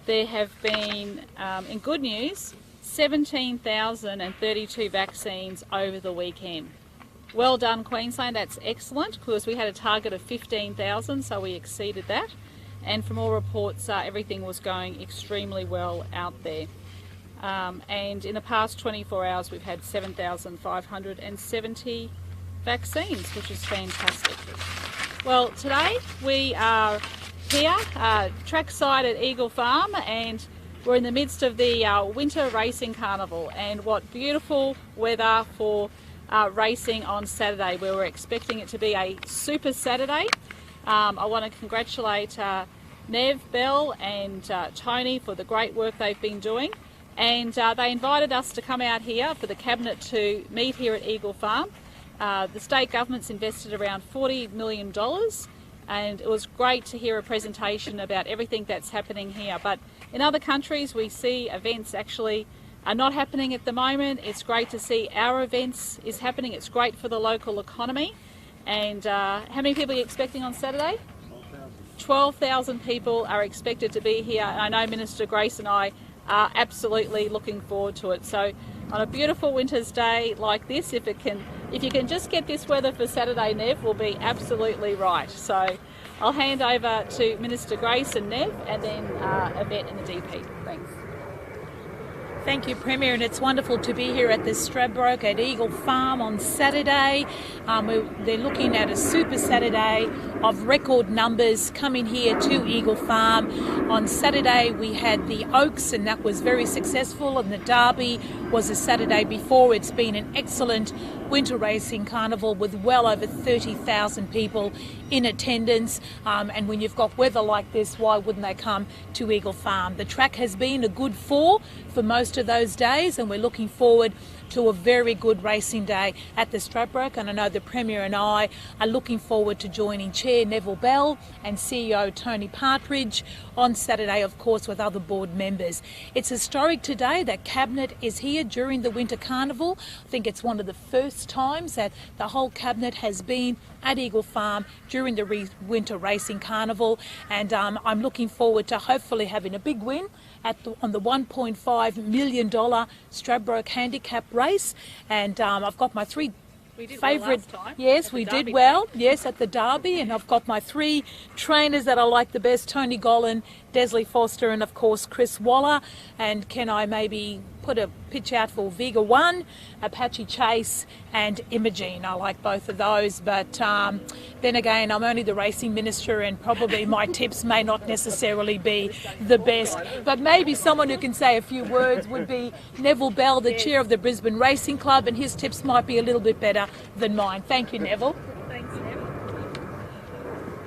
there have been, in good news, 17,032 vaccines over the weekend. Well done, Queensland, that's excellent, because we had a target of 15,000, so we exceeded that. And from all reports, everything was going extremely well out there. And in the past 24 hours, we've had 7,570 vaccines, which is fantastic. Well, today we are here, trackside at Eagle Farm, and we're in the midst of the Winter Racing Carnival, and what beautiful weather for racing on Saturday, where we're expecting it to be a super Saturday. I want to congratulate Nev, Bell and Tony for the great work they've been doing, and they invited us to come out here for the Cabinet to meet here at Eagle Farm. The state government's invested around $40 million, and it was great to hear a presentation about everything that's happening here. But in other countries we see events actually are not happening at the moment. It's great to see our events is happening. It's great for the local economy. And how many people are you expecting on Saturday? 12,000 people are expected to be here. And I know Minister Grace and I are absolutely looking forward to it. So on a beautiful winter's day like this, if you can just get this weather for Saturday, Nev, will be absolutely right. So I'll hand over to Minister Grace and Nev, and then Yvette and the DP. Thanks. Thank you, Premier, and it's wonderful to be here at the Stradbroke at Eagle Farm on Saturday. They're looking at a super Saturday of record numbers coming here to Eagle Farm. On Saturday we had the Oaks, and that was very successful, and the Derby was the Saturday before. It's been an excellent winter racing carnival with well over 30,000 people in attendance, and when you've got weather like this, why wouldn't they come to Eagle Farm? The track has been a good for most of those days, and we're looking forward to a very good racing day at the Stradbroke, and I know the Premier and I are looking forward to joining Chair Neville Bell and CEO Tony Partridge on Saturday, of course, with other board members. It's historic today that Cabinet is here during the Winter Carnival. I think it's one of the first times that the whole Cabinet has been at Eagle Farm during the Winter Racing Carnival, and I'm looking forward to hopefully having a big win on the $1.5 million Stradbroke handicap race, and I've got my three favourite. Yes, we did well. Yes, at the Derby, and I've got my three trainers that I like the best: Tony Gollan, Desley Foster, and of course Chris Waller. And can I maybe put a pitch out for Vega 1, Apache Chase and Imogene? I like both of those, but then again, I'm only the racing minister, and probably my tips may not necessarily be the best, but maybe someone who can say a few words would be Neville Bell, the chair of the Brisbane Racing Club, and his tips might be a little bit better than mine. Thank you, Neville. Thanks, Nev.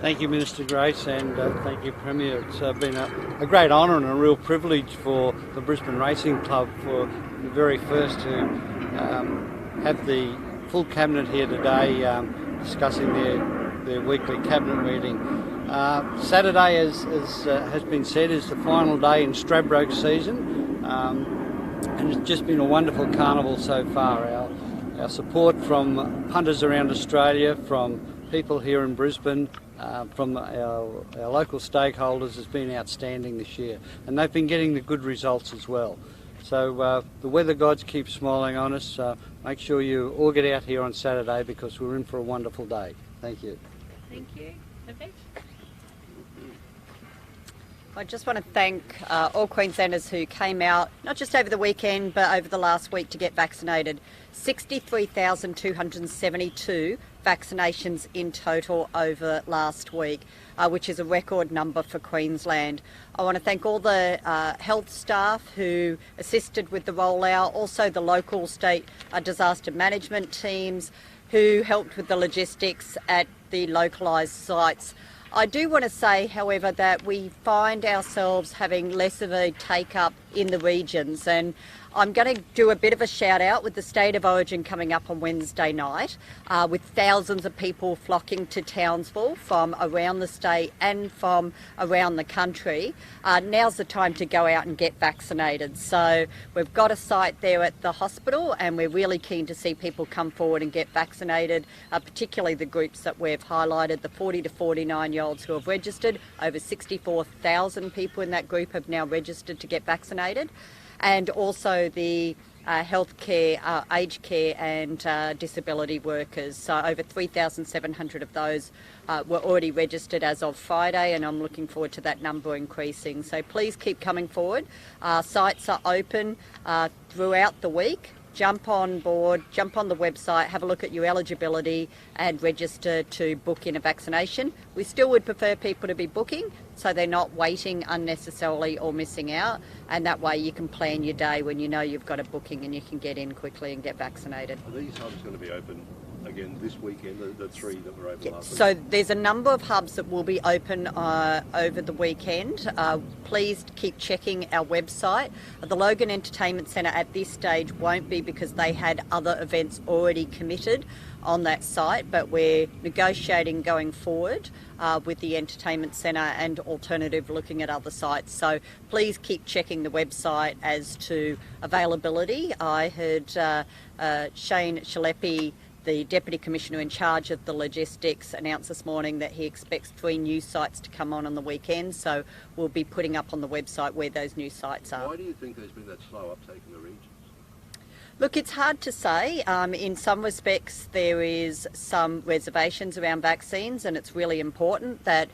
Thank you, Minister Grace, and thank you, Premier. It's been a great honour and a real privilege for the Brisbane Racing Club for the very first to have the full Cabinet here today discussing their weekly Cabinet meeting. Saturday, as has been said, is the final day in Stradbroke season, and it's just been a wonderful carnival so far. Our support from punters around Australia, from people here in Brisbane, from our local stakeholders has been outstanding this year, and they've been getting the good results as well. So the weather gods keep smiling on us. Make sure you all get out here on Saturday, because we're in for a wonderful day. Thank you. Thank you. Yvette? I just want to thank all Queenslanders who came out, not just over the weekend, but over the last week to get vaccinated. 63,272 vaccinations in total over last week, which is a record number for Queensland. I want to thank all the health staff who assisted with the rollout, also the local state disaster management teams who helped with the logistics at the localised sites. I do want to say, however, that we find ourselves having less of a take-up in the regions, and I'm going to do a bit of a shout out with the State of Origin coming up on Wednesday night, with thousands of people flocking to Townsville from around the state and from around the country. Now's the time to go out and get vaccinated. So we've got a site there at the hospital, and we're really keen to see people come forward and get vaccinated, particularly the groups that we've highlighted, the 40 to 49-year-olds who have registered. Over 64,000 people in that group have now registered to get vaccinated. And also the healthcare, aged care and disability workers. So over 3,700 of those were already registered as of Friday, and I'm looking forward to that number increasing. So please keep coming forward. Sites are open throughout the week. Jump on board, jump on the website, have a look at your eligibility and register to book in a vaccination. We still would prefer people to be booking so they're not waiting unnecessarily or missing out, and that way you can plan your day when you know you've got a booking and you can get in quickly and get vaccinated. Are these hubs going to be open again this weekend, the three that were open last week? So there's a number of hubs that will be open over the weekend. Please keep checking our website. The Logan Entertainment Centre at this stage won't be, because they had other events already committed on that site, but we're negotiating going forward with the Entertainment Centre and alternative looking at other sites. So please keep checking the website as to availability. I heard Shane Shalepi, the Deputy Commissioner in charge of the logistics, announced this morning that he expects 3 new sites to come on the weekend, so we'll be putting up on the website where those new sites are. Why do you think there's been that slow uptake in the regions? Look, it's hard to say. In some respects there is some reservations around vaccines, and it's really important that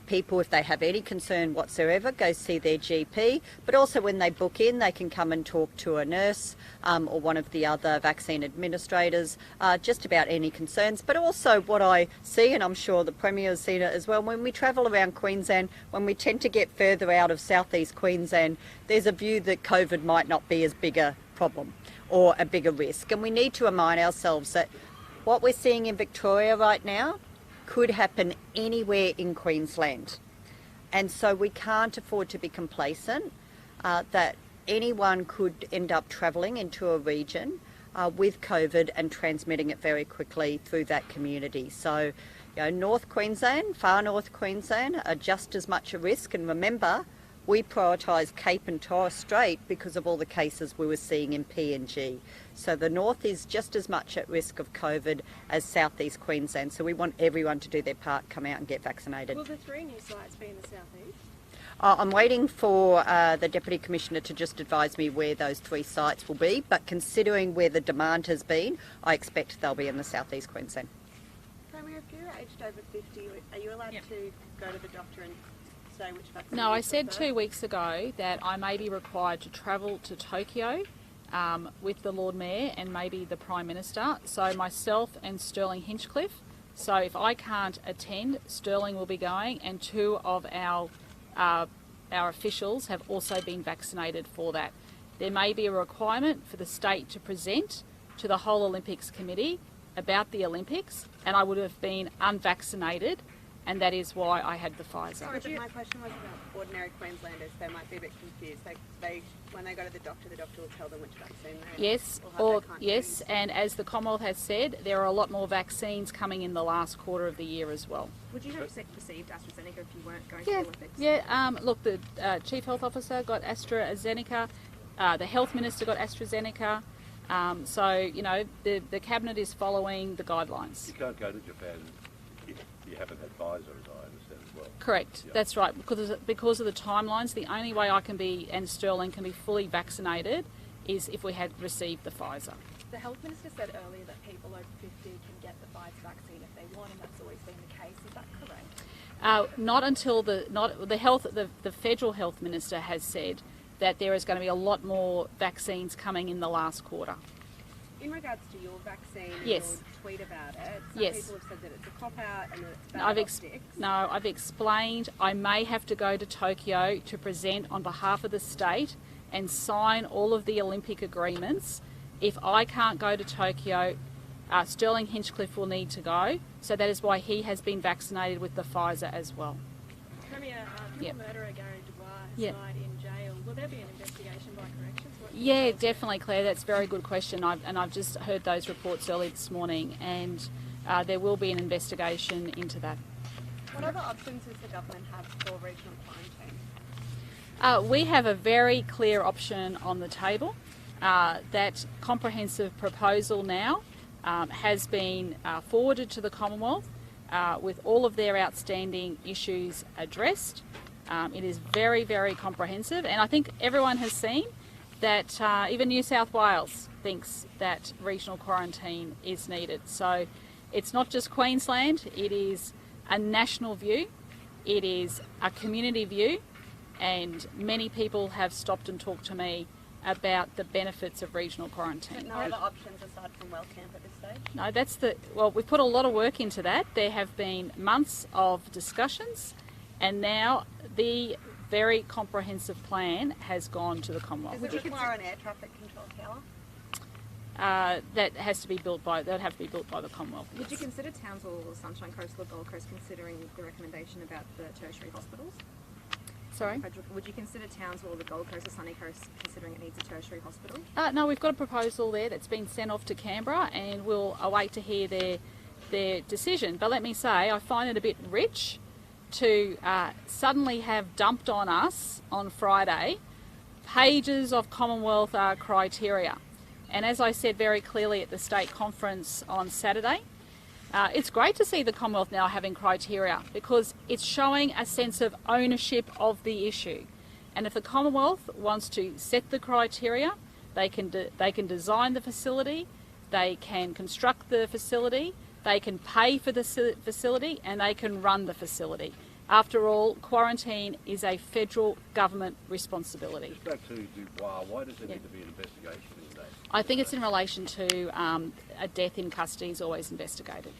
people, if they have any concern whatsoever, go see their GP, but also when they book in they can come and talk to a nurse or one of the other vaccine administrators just about any concerns. But also what I see, and I'm sure the Premier has seen it as well, when we travel around Queensland, when we tend to get further out of southeast Queensland, there's a view that COVID might not be as big a problem or a bigger risk, and we need to remind ourselves that what we're seeing in Victoria right now could happen anywhere in Queensland, and so we can't afford to be complacent that anyone could end up travelling into a region with COVID and transmitting it very quickly through that community. So, you know, North Queensland, far North Queensland are just as much a risk, and remember, we prioritise Cape and Torres Strait because of all the cases we were seeing in PNG. So the north is just as much at risk of COVID as southeast Queensland. So we want everyone to do their part, come out and get vaccinated. Will the 3 new sites be in the southeast? I'm waiting for the Deputy Commissioner to just advise me where those 3 sites will be, but considering where the demand has been, I expect they'll be in the southeast Queensland. Premier, if you're aged over 50, are you allowed to go to the doctor and say which vaccine? No, I said 2 weeks ago that I may be required to travel to Tokyo with the Lord Mayor and maybe the Prime Minister, so myself and Sterling Hinchcliffe. So if I can't attend, Sterling will be going, and 2 of our officials have also been vaccinated for that. There may be a requirement for the state to present to the whole Olympics Committee about the Olympics, and I would have been unvaccinated, and that is why I had the Pfizer. Sorry, but my question was about ordinary Queenslanders. They might be a bit confused. They when they go to the doctor will tell them which vaccine they Yes, use. and as the Commonwealth has said, there are a lot more vaccines coming in the last quarter of the year as well. Would you have received AstraZeneca if you weren't going to the Olympics? Yeah. Look, the Chief Health Officer got AstraZeneca. The Health Minister got AstraZeneca. So you know the Cabinet is following the guidelines. You can't go to Japan if you haven't had Pfizer, as I understand as well. Correct, yeah. That's right. Because of the timelines, the only way I can be, and Sterling can be fully vaccinated is if we had received the Pfizer. The Health Minister said earlier that people over 50 can get the Pfizer vaccine if they want, and that's always been the case. Is that correct? Not until the Federal Health Minister has said that there is going to be a lot more vaccines coming in the last quarter. In regards to your vaccine and yes. your tweet about it, some yes. people have said that it's a cop-out and that it's bad optics. I've explained I may have to go to Tokyo to present on behalf of the state and sign all of the Olympic agreements. If I can't go to Tokyo, Sterling Hinchcliffe will need to go, so that is why he has been vaccinated with the Pfizer as well. Premier, the murderer Gary Dubois has died in jail. Will there be an investigation by corrections? Yeah, definitely, Claire. That's a very good question. I've just heard those reports early this morning, and there will be an investigation into that. What other options does the government have for regional quarantine? We have a very clear option on the table. That comprehensive proposal now has been forwarded to the Commonwealth with all of their outstanding issues addressed. It is very, very comprehensive, and I think everyone has seen that even New South Wales thinks that regional quarantine is needed. So it's not just Queensland, it is a national view, it is a community view, and many people have stopped and talked to me about the benefits of regional quarantine. But no other options aside from Wellcamp at this stage? No, well, we've put a lot of work into that. There have been months of discussions, and now the very comprehensive plan has gone to the Commonwealth. Does it require an air traffic control tower? That has to be built by. That would have to be built by the Commonwealth. Would you consider Townsville, Sunshine Coast, or Gold Coast considering the recommendation about the tertiary hospitals? Sorry? Would you consider Townsville or the Gold Coast or Sunny Coast considering it needs a tertiary hospital? No, we've got a proposal there that's been sent off to Canberra, and we'll await to hear their decision. But let me say, I find it a bit rich to suddenly have dumped on us on Friday pages of Commonwealth criteria. And as I said very clearly at the state conference on Saturday, it's great to see the Commonwealth now having criteria because it's showing a sense of ownership of the issue. And if the Commonwealth wants to set the criteria, they can design the facility, they can construct the facility, they can pay for the facility, and they can run the facility. After all, quarantine is a federal government responsibility. Just back to Dubois, why does there need to be an investigation in that? I think it's in relation to a death in custody is always investigated.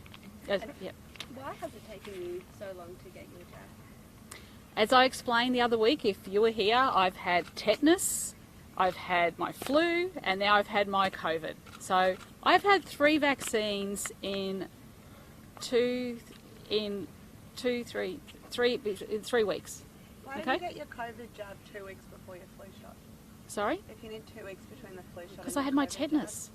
Yep. Why has it taken you so long to get your jab? As I explained the other week, if you were here, I've had tetanus, I've had my flu, and now I've had my COVID. So I've had 3 vaccines in 3 weeks. Why did Okay. you get your COVID jab 2 weeks before your flu shot? Sorry? If you need 2 weeks between the flu shot Because and I had your my COVID tetanus.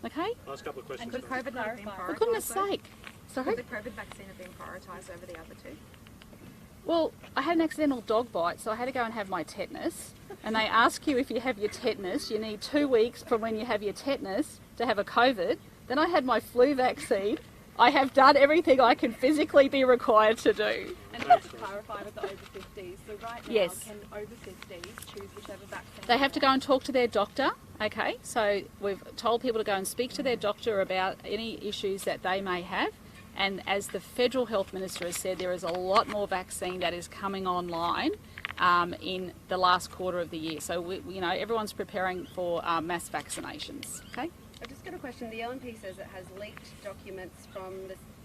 Okay? Last couple of questions. And could COVID not have been prioritised? For goodness sake. Sorry? Could the COVID vaccine have been prioritised over the other two? Well, I had an accidental dog bite, so I had to go and have my tetanus. And they ask you if you have your tetanus, you need 2 weeks from when you have your tetanus to have a COVID. Then I had my flu vaccine. I have done everything I can physically be required to do. And just to clarify with the over 50s, so right now Yes. can over 50s choose whichever vaccine They have to go and talk to their doctor, okay? So we've told people to go and speak to their doctor about any issues that they may have. And as the Federal Health Minister has said, there is a lot more vaccine that is coming online in the last quarter of the year. So, everyone's preparing for mass vaccinations, okay? I've just got a question. The LNP says it has leaked documents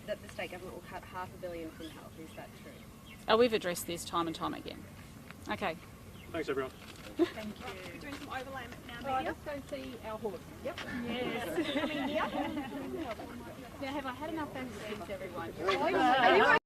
that the state government will cut $500 million from health. Is that true? We've addressed this time and time again. Okay. Thanks, everyone. Thank you. Doing some overlay now, media. Let's go see our horse. Yep. Yes. Now, have I had enough vaccines, everyone?